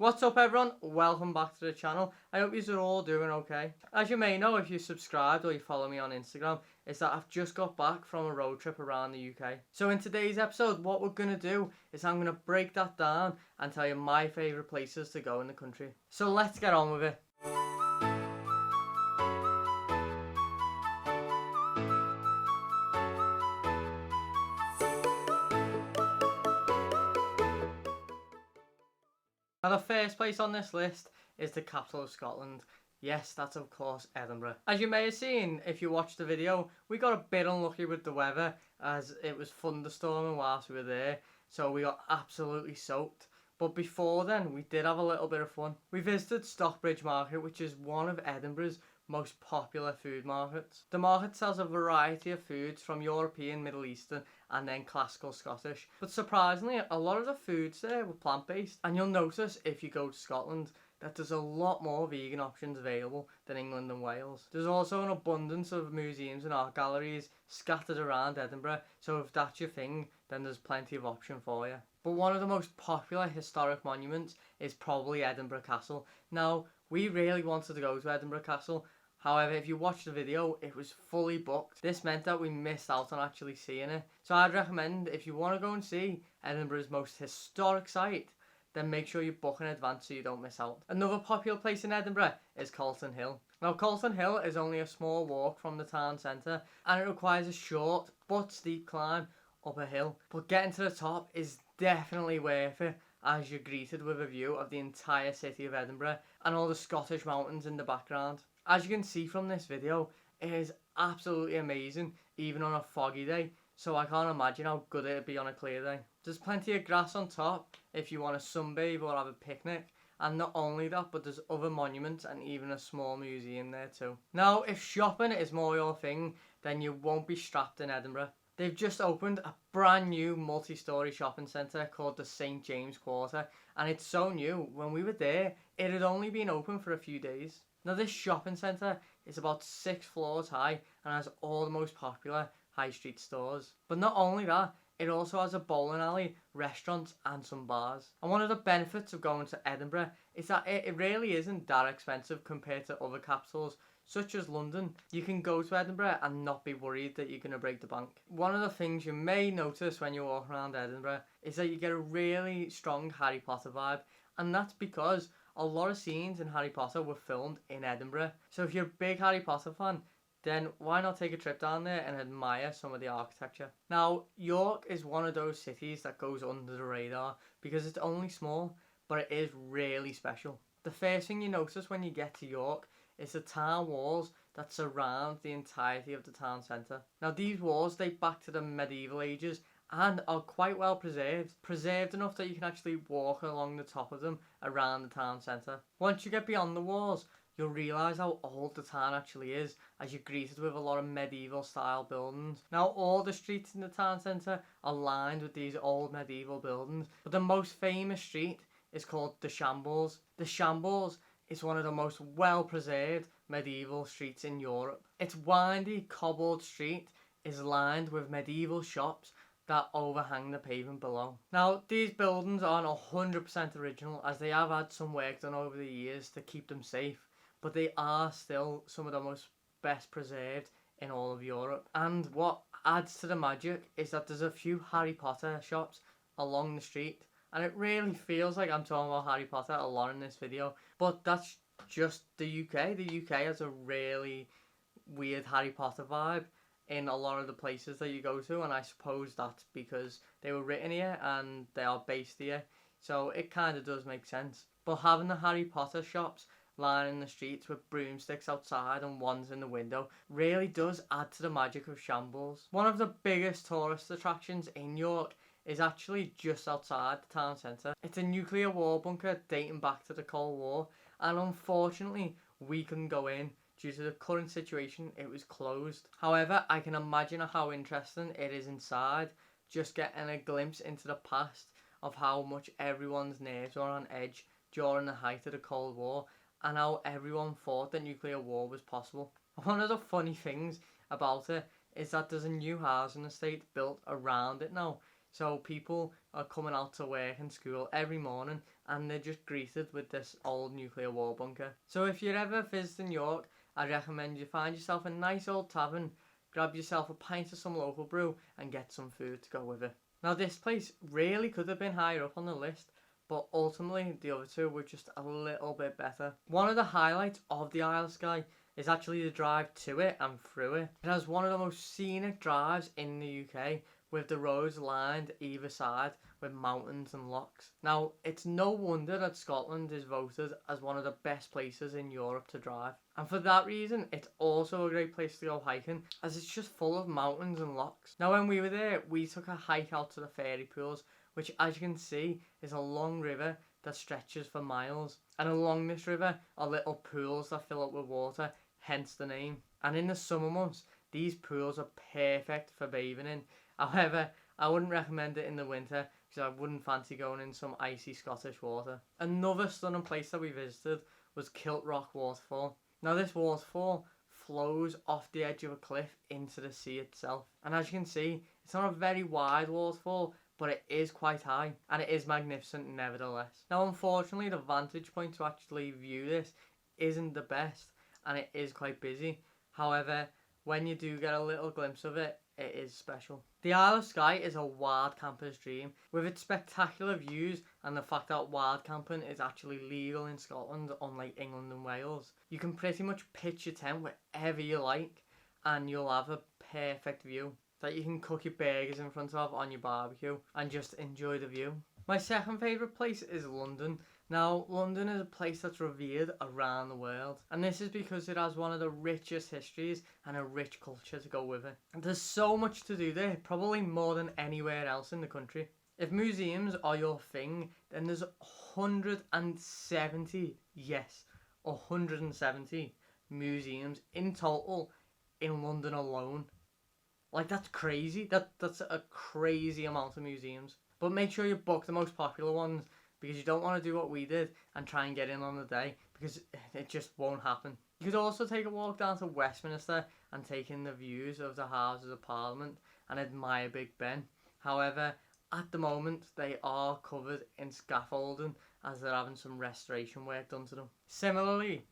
What's up everyone, welcome back to the channel. I hope you're all doing okay. As you may know if you subscribed or you follow me on Instagram, is that I've just got back from a road trip around the UK. So in today's episode, what we're going to do is I'm going to break that down and tell you my favourite places to go in the country. So let's get on with it. Now the first place on this list is the capital of Scotland. Yes, that's of course Edinburgh. As you may have seen if you watched the video, we got a bit unlucky with the weather as it was thunderstorming whilst we were there, so we got absolutely soaked. But before then, we did have a little bit of fun. We visited Stockbridge Market, which is one of Edinburgh's most popular food markets. The market sells a variety of foods from European, Middle Eastern and then classical Scottish. But surprisingly, a lot of the foods there were plant-based. And you'll notice if you go to Scotland that there's a lot more vegan options available than England and Wales. There's also an abundance of museums and art galleries scattered around Edinburgh, so if that's your thing, then there's plenty of option for you. But one of the most popular historic monuments is probably Edinburgh Castle. Now, we really wanted to go to Edinburgh Castle. However, if you watch the video, it was fully booked. This meant that we missed out on actually seeing it. So I'd recommend if you want to go and see Edinburgh's most historic site, then make sure you book in advance so you don't miss out. Another popular place in Edinburgh is Calton Hill. Now Calton Hill is only a small walk from the town centre and it requires a short but steep climb up a hill. But getting to the top is definitely worth it as you're greeted with a view of the entire city of Edinburgh and all the Scottish mountains in the background. As you can see from this video, it is absolutely amazing even on a foggy day, so I can't imagine how good it would be on a clear day. There's plenty of grass on top if you want to sunbathe or have a picnic, and not only that, but there's other monuments and even a small museum there too. Now if shopping is more your thing, then you won't be strapped in Edinburgh. They've just opened a brand new multi-storey shopping centre called the St James Quarter, and it's so new. When we were there, it had only been open for a few days. Now this shopping centre is about 6 floors high and has all the most popular high street stores. But not only that, it also has a bowling alley, restaurants and some bars. And one of the benefits of going to Edinburgh is that it really isn't that expensive compared to other capitals such as London. You can go to Edinburgh and not be worried that you're going to break the bank. One of the things you may notice when you walk around Edinburgh is that you get a really strong Harry Potter vibe, and that's because a lot of scenes in Harry Potter were filmed in Edinburgh. So if you're a big Harry Potter fan, then why not take a trip down there and admire some of the architecture. Now, York is one of those cities that goes under the radar because it's only small, but it is really special. The first thing you notice when you get to York is the town walls that surround the entirety of the town centre. Now, these walls date back to the medieval ages and are quite well preserved enough that you can actually walk along the top of them around the town centre. Once you get beyond the walls, you'll realise how old the town actually is as you're greeted with a lot of medieval style buildings. Now all the streets in the town centre are lined with these old medieval buildings, but the most famous street is called the Shambles. The Shambles is one of the most well preserved medieval streets in Europe. Its windy cobbled street is lined with medieval shops that overhang the pavement below. Now these buildings aren't 100% original as they have had some work done over the years to keep them safe, but they are still some of the most best preserved in all of Europe. And what adds to the magic is that there's a few Harry Potter shops along the street, and it really feels like I'm talking about Harry Potter a lot in this video, but that's just the UK. The UK has a really weird Harry Potter vibe in a lot of the places that you go to, and I suppose that's because they were written here and they are based here, so it kind of does make sense. But having the Harry Potter shops lining the streets with broomsticks outside and wands in the window really does add to the magic of Shambles. One of the biggest tourist attractions in York is actually just outside the town centre. It's a nuclear war bunker dating back to the Cold War, and unfortunately we couldn't go in. Due to the current situation, it was closed. However, I can imagine how interesting it is inside, just getting a glimpse into the past of how much everyone's nerves were on edge during the height of the Cold War and how everyone thought that nuclear war was possible. One of the funny things about it is that there's a new housing estate built around it now. So people are coming out to work and school every morning and they're just greeted with this old nuclear war bunker. So if you're ever visiting York, I recommend you find yourself a nice old tavern, grab yourself a pint of some local brew and get some food to go with it. Now this place really could have been higher up on the list, but ultimately the other two were just a little bit better. One of the highlights of the Isle of Skye is actually the drive to it and through it. It has one of the most scenic drives in the UK, with the roads lined either side with mountains and lochs. Now, it's no wonder that Scotland is voted as one of the best places in Europe to drive. And for that reason, it's also a great place to go hiking, as it's just full of mountains and lochs. Now, when we were there, we took a hike out to the fairy pools, which, as you can see, is a long river that stretches for miles. And along this river are little pools that fill up with water, hence the name. And in the summer months, these pools are perfect for bathing in. However, I wouldn't recommend it in the winter because I wouldn't fancy going in some icy Scottish water. Another stunning place that we visited was Kilt Rock Waterfall. Now this waterfall flows off the edge of a cliff into the sea itself. And as you can see, it's not a very wide waterfall, but it is quite high and it is magnificent nevertheless. Now unfortunately, the vantage point to actually view this isn't the best and it is quite busy. However, when you do get a little glimpse of it, it is special. The Isle of Skye is a wild camper's dream, with its spectacular views and the fact that wild camping is actually legal in Scotland, unlike England and Wales. You can pretty much pitch your tent wherever you like and you'll have a perfect view that you can cook your burgers in front of on your barbecue and just enjoy the view. My second favourite place is London. Now, London is a place that's revered around the world, and this is because it has one of the richest histories and a rich culture to go with it. And there's so much to do there, probably more than anywhere else in the country. If museums are your thing, then there's 170, yes, 170 museums in total in London alone. Like, that's crazy. That's a crazy amount of museums. But make sure you book the most popular ones, because you don't want to do what we did and try and get in on the day, because it just won't happen. You could also take a walk down to Westminster and take in the views of the Houses of Parliament and admire Big Ben. However, at the moment they are covered in scaffolding as they're having some restoration work done to them. Similarly,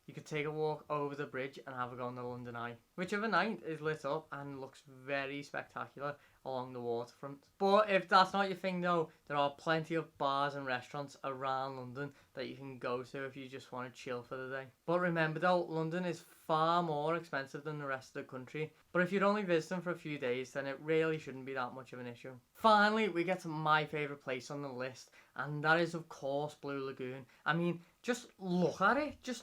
you could take a walk over the bridge and have a go on the London Eye, which overnight is lit up and looks very spectacular along the waterfront. But if that's not your thing though, there are plenty of bars and restaurants around London that you can go to if you just want to chill for the day. But remember though, London is far more expensive than the rest of the country. But if you're only visiting for a few days, then it really shouldn't be that much of an issue. Finally, we get to my favourite place on the list, and that is of course Blue Lagoon. I mean, just look at it. Just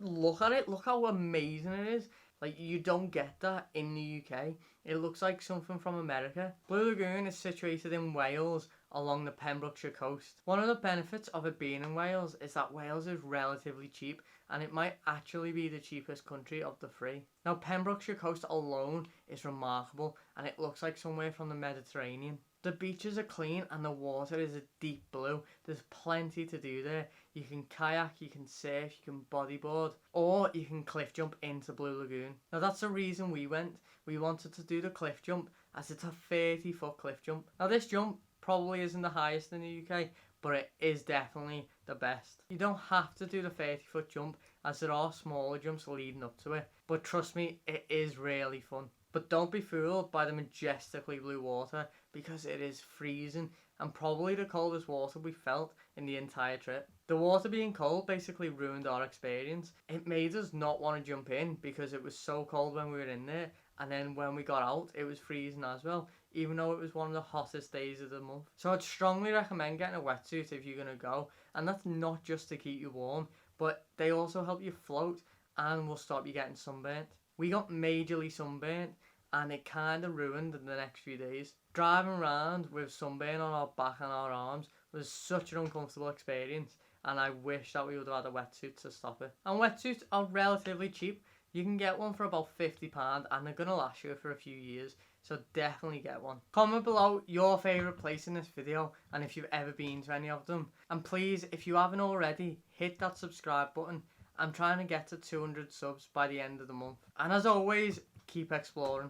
look at it. Look how amazing it is. Like, you don't get that in the UK. It looks like something from America. Blue Lagoon is situated in Wales along the Pembrokeshire coast. One of the benefits of it being in Wales is that Wales is relatively cheap, and it might actually be the cheapest country of the three. Now, Pembrokeshire coast alone is remarkable, and it looks like somewhere from the Mediterranean. The beaches are clean and the water is a deep blue. There's plenty to do there. You can kayak, you can surf, you can bodyboard, or you can cliff jump into Blue Lagoon. Now that's the reason we went. We wanted to do the cliff jump, as it's a 30-foot cliff jump. Now this jump probably isn't the highest in the UK, but it is definitely the best. You don't have to do the 30-foot jump, as there are smaller jumps leading up to it, but trust me, it is really fun. But don't be fooled by the majestically blue water, because it is freezing and probably the coldest water we felt in the entire trip. The water being cold basically ruined our experience. It made us not want to jump in because it was so cold when we were in there, and then when we got out it was freezing as well, even though it was one of the hottest days of the month. So I'd strongly recommend getting a wetsuit if you're going to go, and that's not just to keep you warm, but they also help you float and will stop you getting sunburnt. We got majorly sunburnt, and it kind of ruined the next few days. Driving around with sunburn on our back and our arms was such an uncomfortable experience, and I wish that we would have had a wetsuit to stop it. And wetsuits are relatively cheap. You can get one for about £50 and they're going to last you for a few years, so definitely get one. Comment below your favourite place in this video and if you've ever been to any of them. And please, if you haven't already, hit that subscribe button. I'm trying to get to 200 subs by the end of the month. And as always, keep exploring.